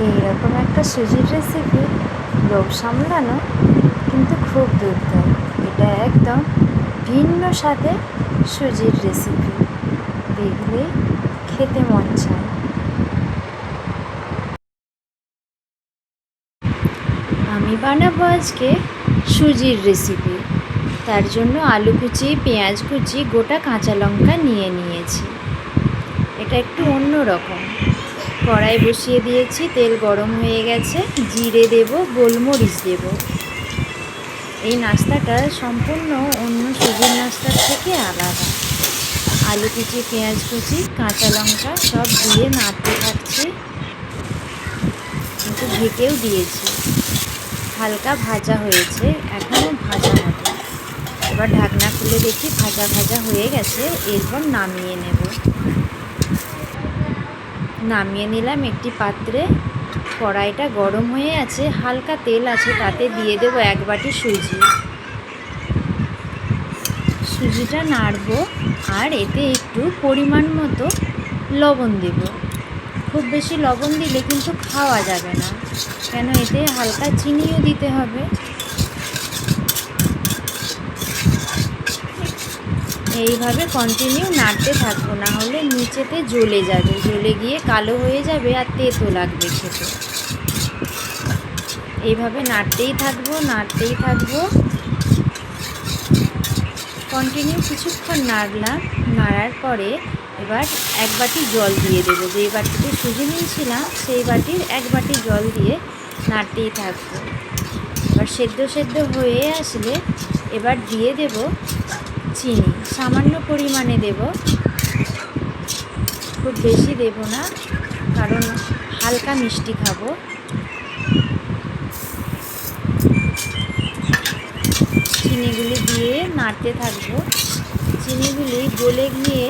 এইরকম একটা সুজির রেসিপি লোভ সামলানো কিন্তু খুব দুর্দান্ত। এটা একদম ভিন্ন স্বাদের সুজির রেসিপি, দেখলে খেতে মন চায়। আমি বানাবো আজকে সুজির রেসিপি। তার জন্য আলু কুচি, পেঁয়াজ কুচি, গোটা কাঁচা লঙ্কা নিয়ে নিয়েছি। এটা একটু অন্য রকম। কড়াই বসিয়ে দিয়েছি, তেল গরম হয়ে গেছে, জিরে দেব, গোলমরিচ দেব। এই নাস্তাটা সম্পূর্ণ অন্য সুজির নাস্তার থেকে আলাদা। আলু কুচি, পেঁয়াজ কুচি, কাঁচা লঙ্কা সব দিয়ে নাড়তে থাকছি, কিন্তু ঢেকেও দিয়েছি। হালকা ভাজা হয়েছে, এখনও ভাজা মতো। এবার ঢাকনা খুলে দেখি ভাজা ভাজা হয়ে গেছে। এরপর নামিয়ে নেব। নামিয়ে নিলাম একটি পাত্রে। কড়াইটা গরম হয়ে আছে, হালকা তেল আছে, তাতে দিয়ে দেবো 1 বাটি সুজি। সুজিটা নাড়ব, আর এতে একটু পরিমাণ মতো লবণ দেব। খুব বেশি লবণ দিলে কিন্তু খাওয়া যাবে না, কেন এতে হালকা চিনিও দিতে হবে। এইভাবে কন্টিনিউ নাড়তে থাকবো, না হলে নিচেতে জ্বলে যাবে, জ্বলে গিয়ে কালো হয়ে যাবে আর তেতো লাগবে খেতে। এইভাবে নাড়তেই থাকবো, নাড়তেই থাকবো। কন্টিনিউ কিছুক্ষণ নাড়লাম। নাড়ার পরে এবার 1 বাটি জল দিয়ে দেবো। যে বাটিতে সুজি নিয়েছিলাম সেই বাটির 1 বাটি জল দিয়ে নাড়তেই থাকবো। এবার সেদ্ধ সেদ্ধ হয়ে আসলে এবার দিয়ে দেব চিনি, সামান্য পরিমাণে দেব, খুব বেশি দেব না, কারণ হালকা মিষ্টি খাবো। চিনিগুলি দিয়ে নাড়তে থাকবো। চিনিগুলি গলে গিয়ে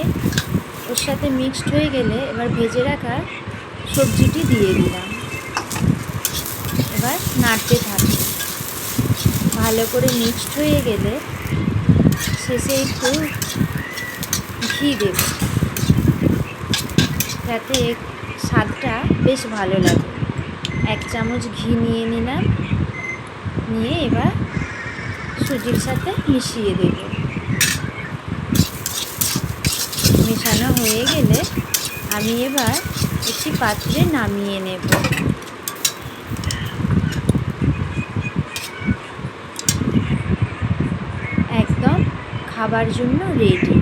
ওর সাথে মিক্সড হয়ে গেলে এবার ভেজে রাখা সবজিটি দিয়ে দিলাম। এবার নাড়তে থাকবো। ভালো করে মিক্সড হয়ে গেলে শেষে একটু ঘি দেব, যাতে স্বাদটা বেশ ভালো লাগে। 1 চামচ ঘি নিয়ে নিলাম। নিয়ে এবার সুজির সাথে মিশিয়ে দেব। মেশানো হয়ে গেলে আমি এবার একটি পাত্রে নামিয়ে নেব। একদম খাবার জন্য রেডি।